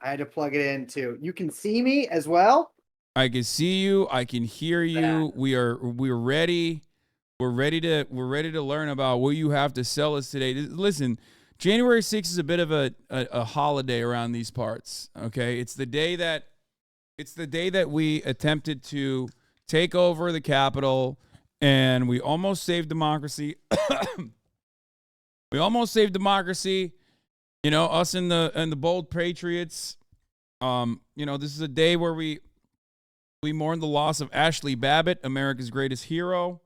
I had to plug it in too. You can see me as well. I can see you. I can hear you. We're ready. We're ready to learn about what you have to sell us today. Listen, January 6th is a bit of a holiday around these parts. Okay, it's the day that we attempted to take over the Capitol, and we almost saved democracy. We almost saved democracy. You know, us and the bold patriots. You know, this is a day where we mourn the loss of Ashley Babbitt, America's greatest hero.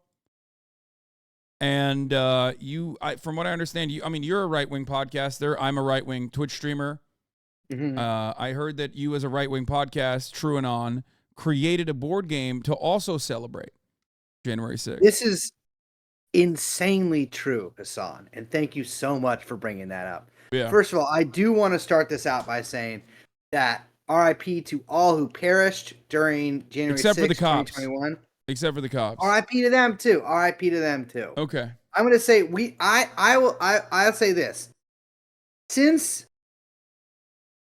And from what I understand, you're a right-wing podcaster. I'm a right-wing Twitch streamer. Mm-hmm. I heard that you, as a right-wing podcast, True and On, created a board game to also celebrate January 6th. This is insanely true, Hasan, and thank you so much for bringing that up. Yeah. First of all, I do want to start this out by saying that RIP to all who perished during January 6th, 2021. Except for the cops. RIP to them too. RIP to them too. Okay. I'm gonna say I'll say this. Since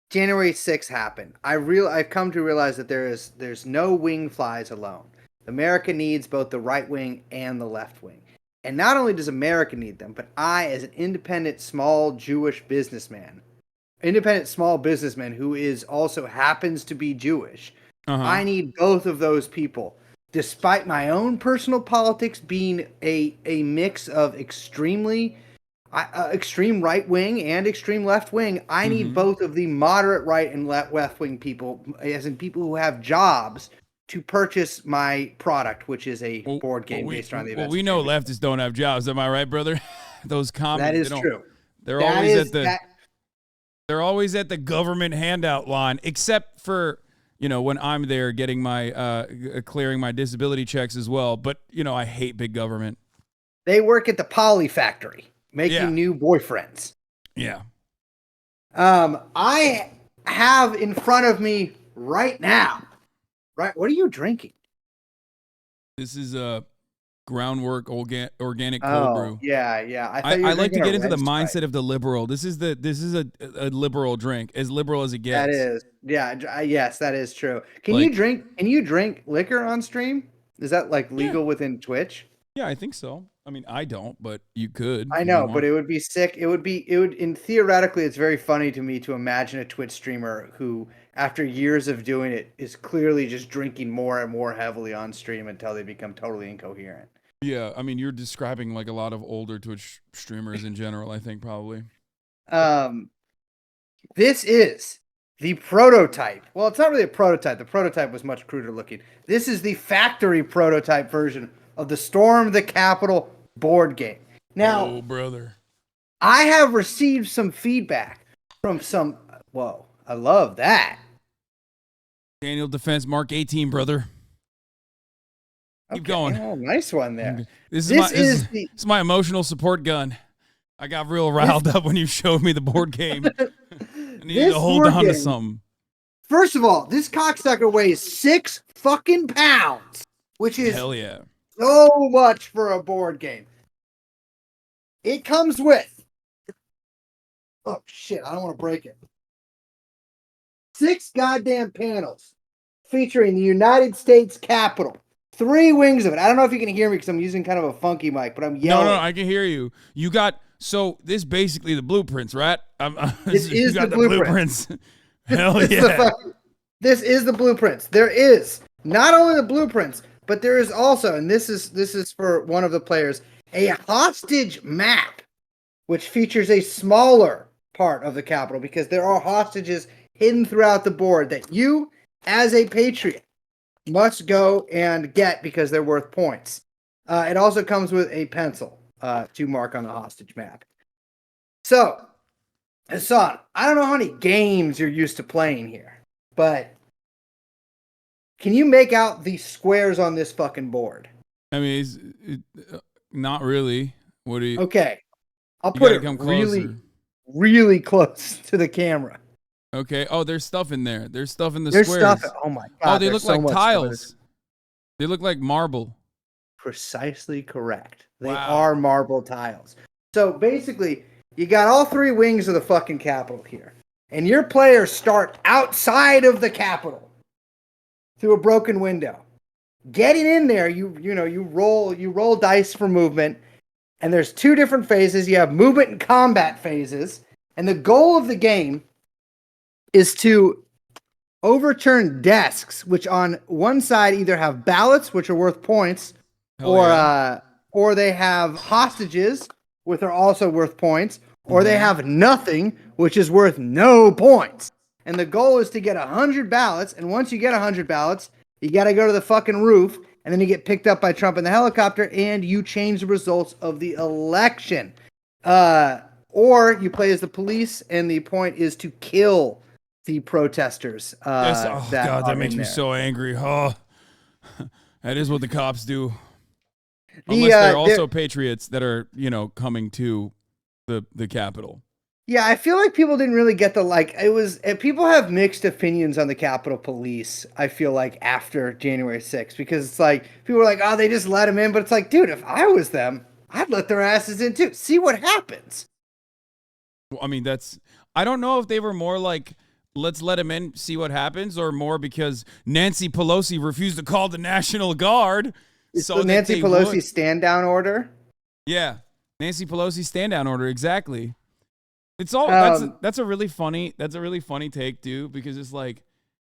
January 6th happened, I've come to realize that there's no wing flies alone. America needs both the right wing and the left wing. And not only does America need them, but I, as an independent small businessman who is also happens to be Jewish, I need both of those people. Despite my own personal politics being a mix of extreme right wing and extreme left wing, I need both of the moderate right and left wing people, as in people who have jobs, to purchase my product, which is a board game based on the events. Well, we know leftists don't have jobs. Am I right, brother? Those communists. That is true. They're always at the government handout line, except for, you know, when I'm there getting my clearing my disability checks as well. But, you know, I hate big government. They work at the Poly factory making new boyfriends. Yeah. I have in front of me right now. Right, what are you drinking? This is a groundwork organic cold brew. Yeah. I like to get into the mindset of the liberal. This is a liberal drink, as liberal as it gets. That is, yes, that is true. Can you drink liquor on stream? Is that like legal within Twitch? Yeah, I think so. I mean, I don't, but you could. I know, but it would be sick. It would, and theoretically, it's very funny to me to imagine a Twitch streamer who, after years of doing it, is clearly just drinking more and more heavily on stream until they become totally incoherent. Yeah, I mean, you're describing like a lot of older Twitch streamers in general, I think, probably. This is the prototype. Well, it's not really a prototype. The prototype was much cruder looking. This is the factory prototype version of the Storm the Capitol board game. Now, oh, brother, I have received some feedback from some. Whoa, I love that. Daniel Defense Mark 18, brother. Keep going. Oh, nice one there. This is my emotional support gun. I got real riled up when you showed me the board game. I needed to hold on to something. First of all, this cocksucker weighs 6 fucking pounds, which is hell yeah. So much for a board game. It comes with, oh shit, I don't want to break it. 6 goddamn panels featuring the United States Capitol. 3 wings of it. I don't know if you can hear me because I'm using kind of a funky mic, but I'm yelling. No, I can hear you. You got, so this basically the blueprints, right? This is the blueprints. Hell yeah. This is the blueprints. There is not only the blueprints, but there is also, and this is for one of the players, a hostage map, which features a smaller part of the Capitol because there are hostages hidden throughout the board that you, as a patriot, must go and get because they're worth points. It also comes with a pencil to mark on the hostage map. So, Hasan, I don't know how many games you're used to playing here, but can you make out the squares on this fucking board? I mean, not really. What do you? Okay, I'll put it really close to the camera. Okay. Oh, there's stuff in there. There's stuff in the squares. Stuff. Oh my god. Oh, they look like tiles. They look like marble. Precisely correct. They are marble tiles. So basically, you got all 3 wings of the fucking Capitol here. and your players start outside of the Capitol through a broken window. Getting in there, you roll dice for movement, and there's two different phases. You have movement and combat phases, and the goal of the game is to overturn desks, which on one side either have ballots, which are worth points, or they have hostages, which are also worth points, or they have nothing, which is worth no points. And the goal is to get 100 ballots, and once you get 100 ballots, you got to go to the fucking roof, and then you get picked up by Trump in the helicopter, and you change the results of the election. Or you play as the police, and the point is to kill the protesters. That makes me so angry. Oh, that is what the cops do. Unless they're also patriots that are, coming to the Capitol. Yeah, I feel like people didn't really get people have mixed opinions on the Capitol Police, I feel like, after January 6th, because it's like, people were like, oh, they just let them in, but it's like, dude, if I was them, I'd let their asses in too. See what happens. Well, I mean, I don't know if they were more like, let's let him in, see what happens, or more because Nancy Pelosi refused to call the National Guard. So the Nancy Pelosi stand-down order? Yeah, Nancy Pelosi stand-down order, exactly. It's all that's a really funny take, dude, because it's like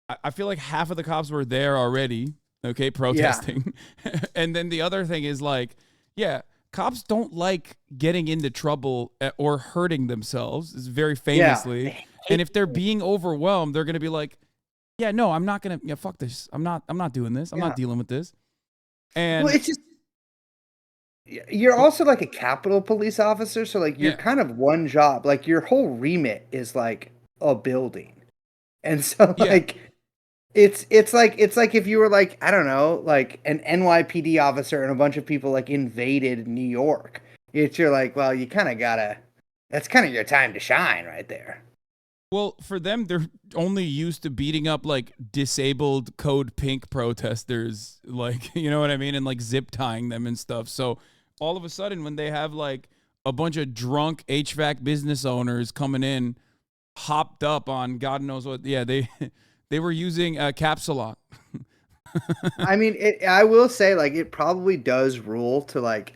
I feel like half of the cops were there already, okay, protesting. Yeah. And then the other thing is like, yeah, cops don't like getting into trouble or hurting themselves, is very famously. Yeah. And if they're being overwhelmed, they're going to be like, yeah, no, I'm not going to fuck this. I'm not doing this. I'm not dealing with this. And well, it's just you're also like a Capitol Police officer, so like you're kind of one job. Like your whole remit is like a building. And so like it's like if you were like, I don't know, like an NYPD officer and a bunch of people like invaded New York. You're like, well, you kind of gotta, that's kind of your time to shine right there. Well, for them, they're only used to beating up like disabled Code Pink protesters, like, you know what I mean? And like zip tying them and stuff. So all of a sudden when they have like a bunch of drunk HVAC business owners coming in, hopped up on God knows what. Yeah, they were using a capsule. I mean, I will say, like, it probably does rule to, like,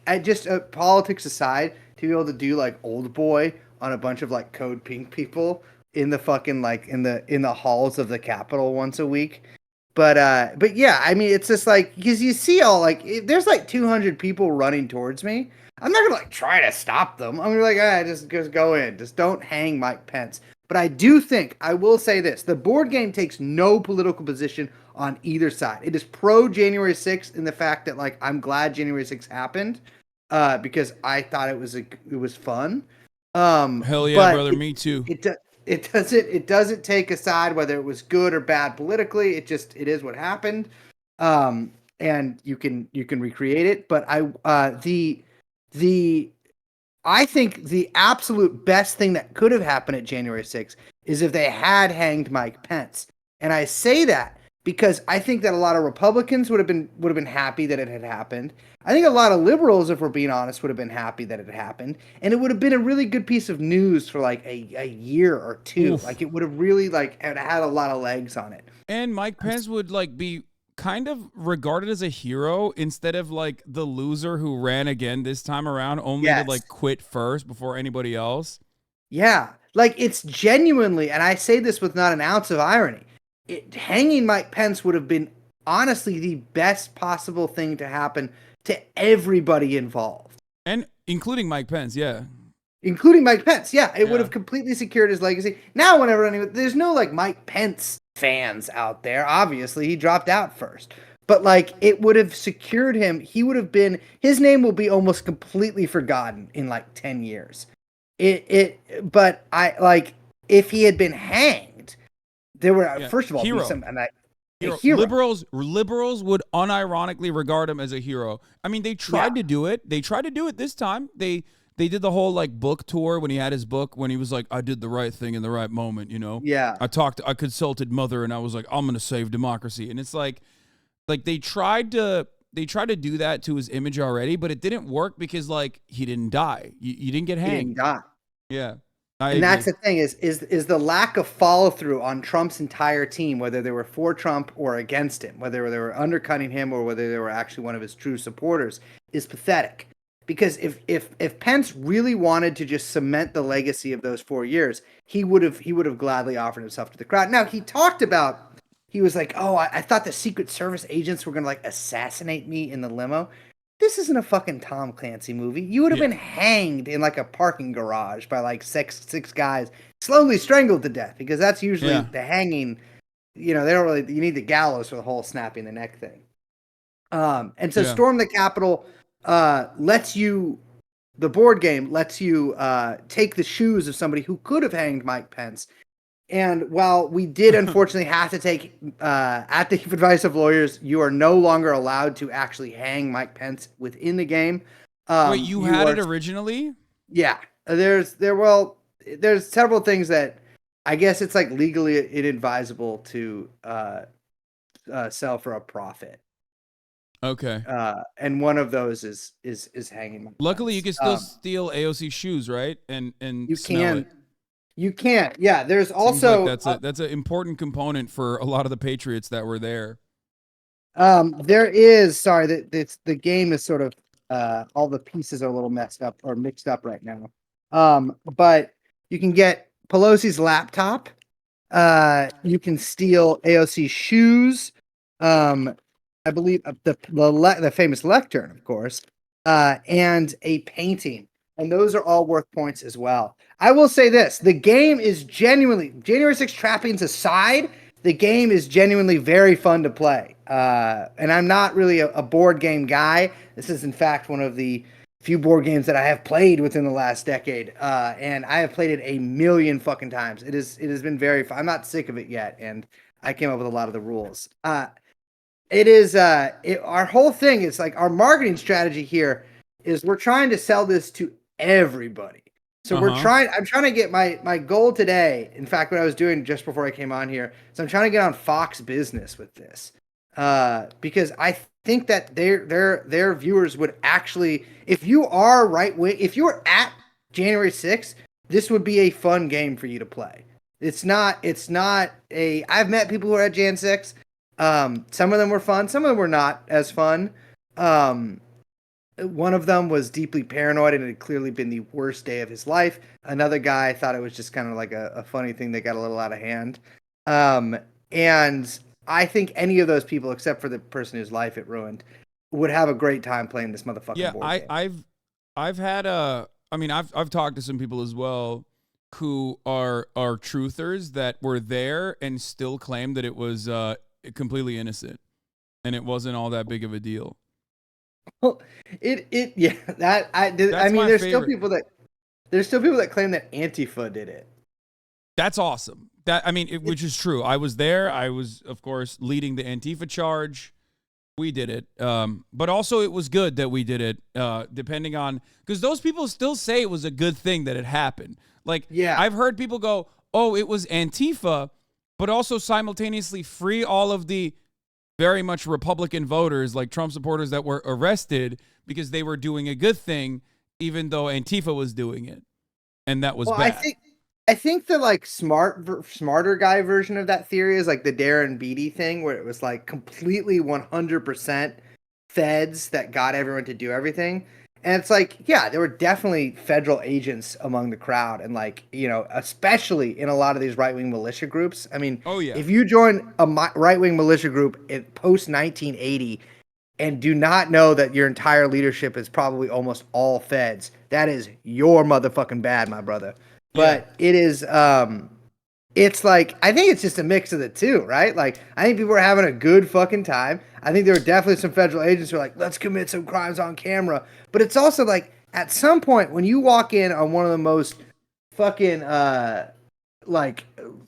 politics aside, to be able to do, like, Old Boy on a bunch of, like, Code Pink people in the fucking, like, in the halls of the Capitol once a week. But yeah, I mean, it's just, like, because you see all, like, there's, like, 200 people running towards me. I'm not gonna, like, try to stop them. I'm gonna be like, just go in. Just don't hang Mike Pence. But I do think, I will say this, the board game takes no political position on either side. It is pro January 6th in the fact that, like, I'm glad January 6th happened because I thought it was fun. Hell yeah, brother, me too. It doesn't take a side whether it was good or bad politically. It is what happened. And you can recreate it, but I think the absolute best thing that could have happened at January 6th is if they had hanged Mike Pence. And I say that because I think that a lot of Republicans would have been happy that it had happened. I think a lot of liberals, if we're being honest, would have been happy that it had happened. And it would have been a really good piece of news for like a year or two. Oof. Like it would have really had a lot of legs on it. And Mike Pence would like be kind of regarded as a hero instead of like the loser who ran again this time around, only to like quit first before anybody else. Yeah, like it's genuinely, and I say this with not an ounce of irony, hanging Mike Pence would have been honestly the best possible thing to happen to everybody involved. And including Mike Pence, yeah. Including Mike Pence, yeah. It would have completely secured his legacy. Now, there's no like Mike Pence fans out there. Obviously, he dropped out first. But like it would have secured him. His name will be almost completely forgotten in like 10 years. But I like if he had been hanged, there would first of all hero. Be some hero. Liberals would unironically regard him as a hero. I mean, they tried to do it. They tried to do it this time. They did the whole like book tour when he had his book, when he was like, I did the right thing in the right moment, you know? Yeah. I consulted Mother and I was like, I'm going to save democracy. And it's like they tried to do that to his image already, but it didn't work because like he didn't die. You didn't get hanged. He didn't die. Yeah. I And that's agree. the thing is the lack of follow through on Trump's entire team, whether they were for Trump or against him, whether they were undercutting him or whether they were actually one of his true supporters, is pathetic. Because if Pence really wanted to just cement the legacy of those 4 years, he would have gladly offered himself to the crowd. Now he talked about he was like, oh, I thought the Secret Service agents were gonna like assassinate me in the limo. This isn't a fucking Tom Clancy movie. You would have Yeah. been hanged in like a parking garage by like six guys, slowly strangled to death, because that's usually Yeah. the hanging. They don't really. You need the gallows for the whole snapping the neck thing. And so Yeah. Storm the Capitol lets you. The board game lets you take the shoes of somebody who could have hanged Mike Pence. And while we did unfortunately have to take, at the advice of lawyers, you are no longer allowed to actually hang Mike Pence within the game. Wait, you You had are, it originally? yeah. There's several things that I guess it's like legally inadvisable to sell for a profit. Okay. And one of those is hanging Mike Luckily, you Pence. can still steal AOC shoes, right? And You smell it. can, you can't. Yeah. There's Seems like also that's an important component for a lot of the patriots that were there. There is, sorry, that it's the game is sort of all the pieces are a little messed up or mixed up right now. But you can get Pelosi's laptop. You can steal AOC's shoes. I believe the famous lectern, of course, and a painting, and those are all worth points as well. I will say this: the game is genuinely, January 6th trappings aside, the game is genuinely very fun to play. And I'm not really a board game guy. This is, in fact, one of the few board games that I have played within the last decade. And I have played it a million fucking times. It has been very fun. I'm not sick of it yet, and I came up with a lot of the rules. Our whole thing is like our marketing strategy here is we're trying to sell this to everybody. So I'm trying to get my goal today. In fact, what I was doing just before I came on here, so I'm trying to get on Fox Business with this. Because I think that their viewers would actually, if you are right wing, if you're at January 6th, this would be a fun game for you to play. It's not I've met people who are at Jan 6. Some of them were fun, some of them were not as fun. One of them was deeply paranoid and it had clearly been the worst day of his life. Another guy thought it was just kind of like a funny thing that got a little out of hand. And I think any of those people, except for the person whose life it ruined, would have a great time playing this motherfucking board game. I've had I've talked to some people as well who are truthers that were there and still claim that it was completely innocent and it wasn't all that big of a deal. Well, yeah, that I did. That's I mean, my there's favorite. still people that claim that Antifa did it. That's awesome. Which is true. I was there. I was, of course, leading the Antifa charge. We did it. But also it was good that we did it, depending on, because those people still say it was a good thing that it happened. Like, Yeah. I've heard people go, oh, it was Antifa, but also simultaneously free all of the very much Republican voters, like Trump supporters that were arrested because they were doing a good thing, even though Antifa was doing it. And that was bad. I think the like smarter guy version of that theory is like the Darren Beattie thing, where it was like completely 100% feds that got everyone to do everything. And it's like, yeah, there were definitely federal agents among the crowd, and like, especially in a lot of these right-wing militia groups. I mean, Oh, yeah. if you join a right-wing militia group in post 1980 and do not know that your entire leadership is probably almost all feds, that is your motherfucking bad, my brother. But it is, it's like, I think it's just a mix of the two, right? Like, I think people were having a good fucking time. I think there were definitely some federal agents who were like, let's commit some crimes on camera. But it's also like, at some point, when you walk in on one of the most fucking,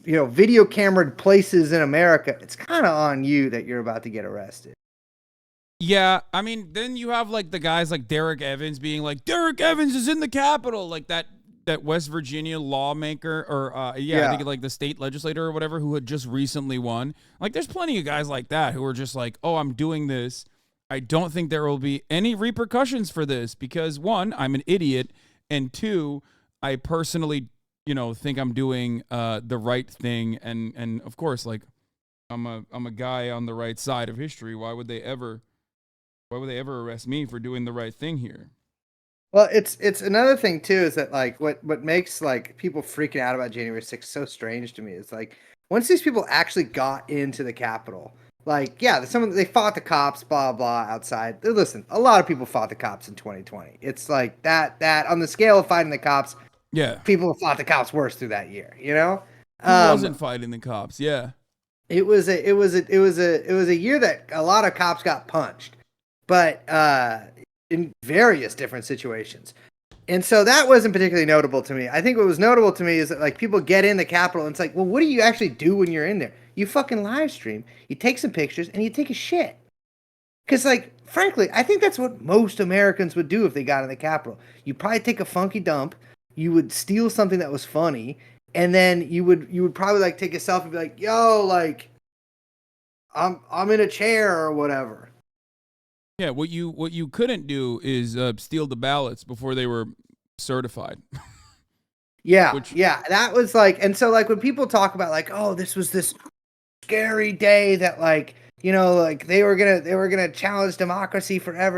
video camera places in America, it's kind of on you that you're about to get arrested. Yeah, I mean, then you have like the guys like Derek Evans being like, Derek Evans is in the Capitol, like that West Virginia lawmaker, or I think like the state legislator or whatever, who had just recently won. Like, there's plenty of guys like that who are just like, oh, I'm doing this. I don't think there will be any repercussions for this because, one, I'm an idiot, and two, I personally think I'm doing the right thing, and of course, like I'm a guy on the right side of history. Why would they ever arrest me for doing the right thing here? Well, it's another thing too is that like what makes like people freaking out about January 6th so strange to me is like once these people actually got into the Capitol, like yeah, they fought the cops, blah blah outside. Listen, a lot of people fought the cops in 2020. It's like that on the scale of fighting the cops, Yeah. people fought the cops worse through that year. You know, Who wasn't fighting the cops? Yeah. it was a year that a lot of cops got punched, but in various different situations. And so that wasn't particularly notable to me. I think what was notable to me is that like people get in the Capitol and it's like, well, what do you actually do when you're in there? You fucking live stream, you take some pictures, and you take a shit. Because like, frankly, I think that's what most Americans would do if they got in the Capitol. You probably take a funky dump, you would steal something that was funny, and then you would probably like take a selfie and be like, yo, like I'm in a chair or whatever. Yeah, what you couldn't do is steal the ballots before they were certified. Yeah, yeah, that was like, and so like when people talk about like, oh, this was this scary day that like, like they were gonna challenge democracy forever.